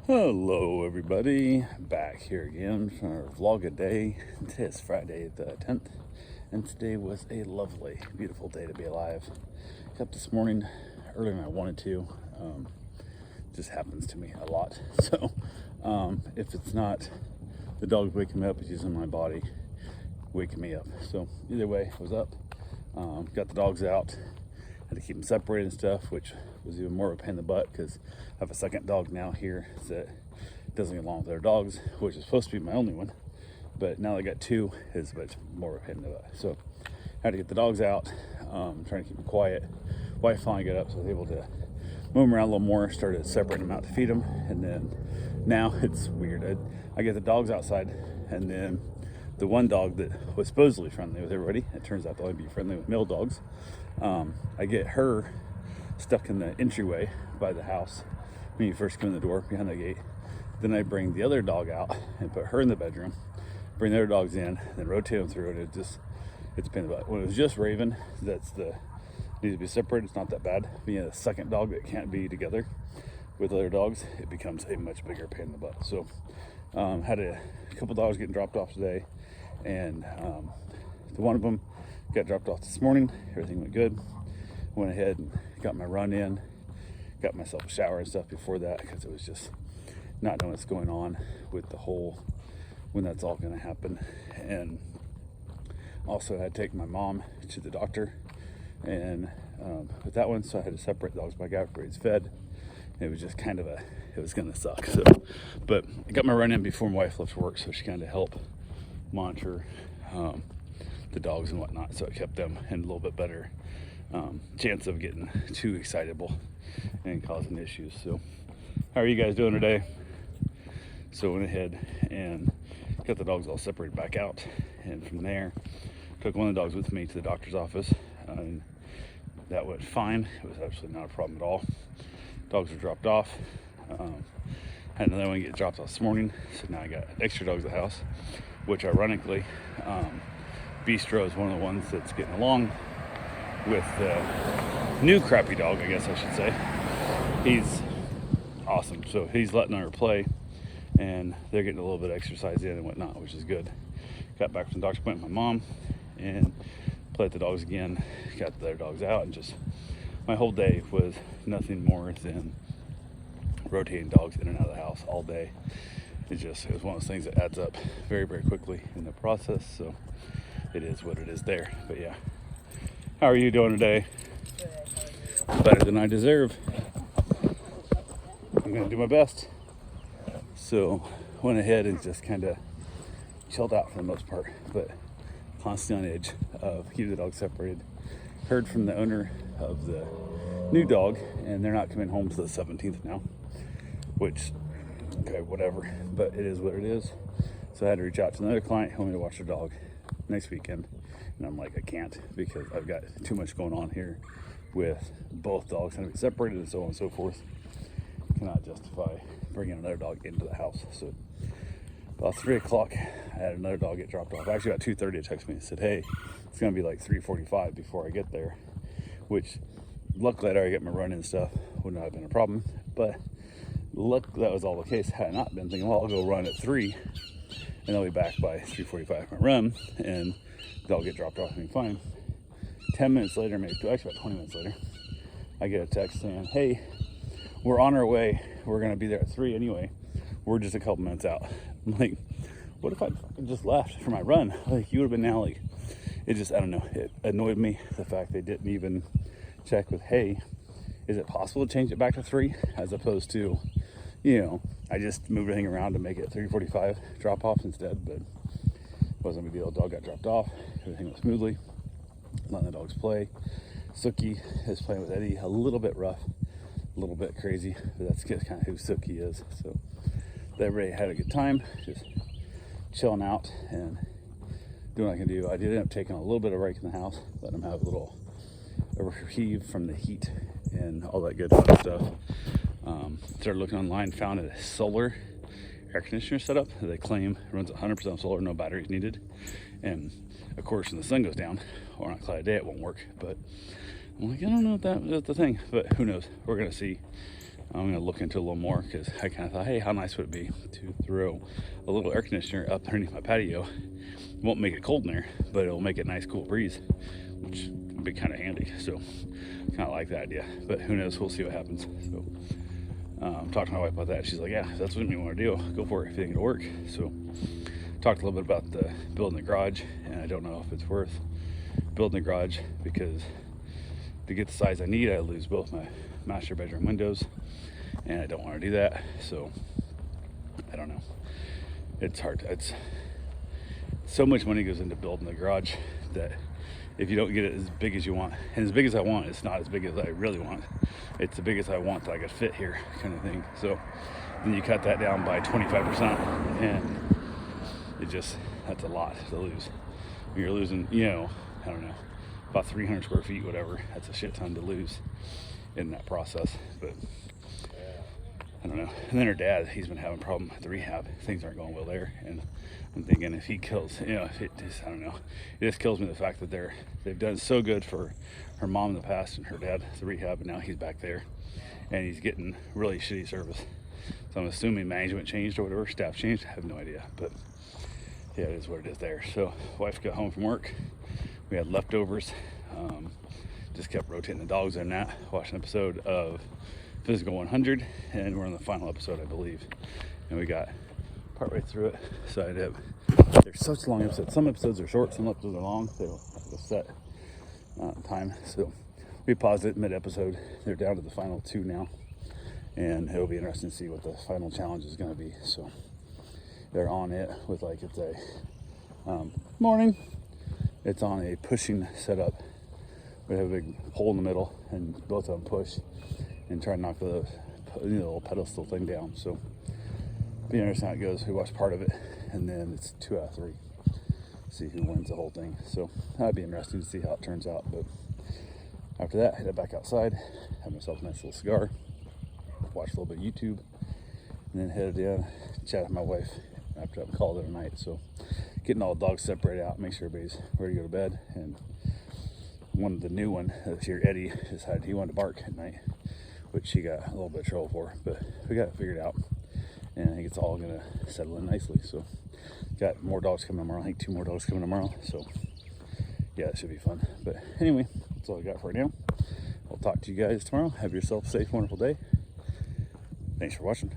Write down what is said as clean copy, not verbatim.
Hello everybody, back here again for our vlog a day. Today is Friday the 10th, and today was a lovely, beautiful day to be alive. Got up this morning earlier than I wanted to. Just happens to me a lot. So if it's not the dog waking me up, it's using my body waking me up. So either way, I was up, got the dogs out, had to keep them separated and stuff, which was even more of a pain in the butt because I have a second dog now here that doesn't get along with other dogs, which is supposed to be my only one. But now I got two, it's much more of a pain in the butt. So I had to get the dogs out, trying to keep them quiet. Wife finally got up, so I was able to move them around a little more, started separating them out to feed them. And then now it's weird. I get the dogs outside, and then the one dog that was supposedly friendly with everybody, it turns out to only be friendly with male dogs. I get her stuck in the entryway by the house when you first come in the door behind the gate. Then I bring the other dog out and put her in the bedroom, bring the other dogs in, then rotate them through, and it's a pain in the butt. When it was just Raven, needs to be separated, it's not that bad. But the second dog that can't be together with other dogs, it becomes a much bigger pain in the butt. So had a couple dogs getting dropped off today, and the one of them got dropped off this morning. Everything went good. Went ahead and got my run in, got myself a shower and stuff before that, because it was just not knowing what's going on with the whole, when that's all going to happen. And also I had to take my mom to the doctor, and with that one, so I had to separate the dogs by guy before he's fed. It was just kind of it was going to suck. So, but I got my run in before my wife left for work, so she kind of helped monitor the dogs and whatnot, so it kept them in a little bit better chance of getting too excitable and causing issues. So how are you guys doing today? So I went ahead and got the dogs all separated back out, and from there took one of the dogs with me to the doctor's office, and that went fine. It was absolutely not a problem at all. Dogs were dropped off. Had another one get dropped off this morning, so now I got extra dogs at the house, which ironically Bistro is one of the ones that's getting along with the new crappy dog, I guess I should say. He's awesome, so he's letting her play, and they're getting a little bit of exercise in and whatnot, which is good. Got back from the doctor's appointment with my mom and played with the dogs again, got their dogs out, and just my whole day was nothing more than rotating dogs in and out of the house all day. It was one of those things that adds up very, very quickly in the process, so it is what it is there. But yeah, how are you doing today? Good. Better than I deserve. I'm gonna do my best. So went ahead and just kind of chilled out for the most part, but constantly on edge of keeping the dog separated. Heard from the owner of the new dog, and they're not coming home till the 17th now, which, okay, whatever, but it is what it is. So I had to reach out to another client who wanted to watch their dog next weekend, and I'm like, I can't, because I've got too much going on here with both dogs having to be separated and so on and so forth. Cannot justify bringing another dog into the house. So about 3 o'clock, I had another dog get dropped off. Actually, about 2:30, it texted me and said, hey, it's gonna be like 3:45 before I get there, which luckily I'd already get my run and stuff, would not have been a problem. But look, that was all the case. Had I not been thinking, well, I'll go run at 3 and I'll be back by 3:45 my run, and they'll get dropped off and be fine. 10 minutes later, maybe actually about 20 minutes later, I get a text saying, hey, we're on our way, we're gonna be there at 3 anyway, we're just a couple minutes out. I'm like, what if I just left for my run? Like, you would have been now. Like, it just, I don't know, it annoyed me, the fact they didn't even check with, hey, is it possible to change it back to 3, as opposed to, I just moved everything around to make it 3:45 drop off instead. But it wasn't a big deal. Dog got dropped off, everything went smoothly, letting the dogs play. Sookie is playing with Eddie, a little bit rough, a little bit crazy, but that's just kind of who Sookie is. So everybody had a good time, just chilling out and doing what I can do. I did end up taking a little bit of break in the house, letting them have a reprieve from the heat and all that good fun stuff. Started looking online, found a solar air conditioner setup that they claim runs 100% solar, no batteries needed. And of course, when the sun goes down or on a cloudy day, it won't work. But I'm like, I don't know if that's the thing, but who knows? We're gonna see. I'm going to look into a little more because I kind of thought, hey, how nice would it be to throw a little air conditioner up underneath my patio. It won't make it cold in there, but it'll make it a nice cool breeze, which would be kind of handy. So kind of like that idea, but who knows? We'll see what happens. So talked to my wife about that. She's like, yeah, if that's what you want to do, go for it if you think it'll work. So talked a little bit about the building the garage, and I don't know if it's worth building the garage because to get the size I need, I lose both my master bedroom windows, and I don't want to do that. So I don't know. It's hard. It's so much money goes into building the garage that if you don't get it as big as you want, and as big as I want, it's not as big as I really want. It's the biggest I want that I could fit here, kind of thing. So then you cut that down by 25%, and that's a lot to lose. You're losing, I don't know, about 300 square feet, whatever. That's a shit ton to lose in that process. But I don't know. And then her dad, he's been having a problem at the rehab. Things aren't going well there, and I'm thinking if he kills, if it just, I don't know. It just kills me the fact that they've done so good for her mom in the past and her dad at the rehab, and now he's back there, and he's getting really shitty service. So I'm assuming management changed or whatever, staff changed. I have no idea, but yeah, it is what it is there. So wife got home from work. We had leftovers. Just kept rotating the dogs in that. Watched an episode of Physical 100, and we're on the final episode, I believe. And we got partway through it. So they're such long episodes. Some episodes are short, some episodes are long. They don't have a set time. So we paused it mid-episode. They're down to the final 2 now, and it'll be interesting to see what the final challenge is going to be. So they're on it with it's a morning. It's on a pushing setup. We have a big hole in the middle, and both of them push and try to knock the little pedestal thing down. So be interesting how it goes. We watched part of it, and then it's 2 out of 3. See who wins the whole thing. So that'd be interesting to see how it turns out. But after that, head back outside, have myself a nice little cigar, watch a little bit of YouTube, and then headed in, chat with my wife after I've called it a night. So getting all the dogs separated out, make sure everybody's ready to go to bed. And the new one this year, Eddie, decided he wanted to bark at night, which he got a little bit of trouble for, but we got it figured out, and I think it's all gonna settle in nicely. So got more dogs coming tomorrow. I think 2 more dogs coming tomorrow. So yeah, it should be fun. But anyway, that's all I got for right now. I'll talk to you guys tomorrow. Have yourself a safe, wonderful day. Thanks for watching.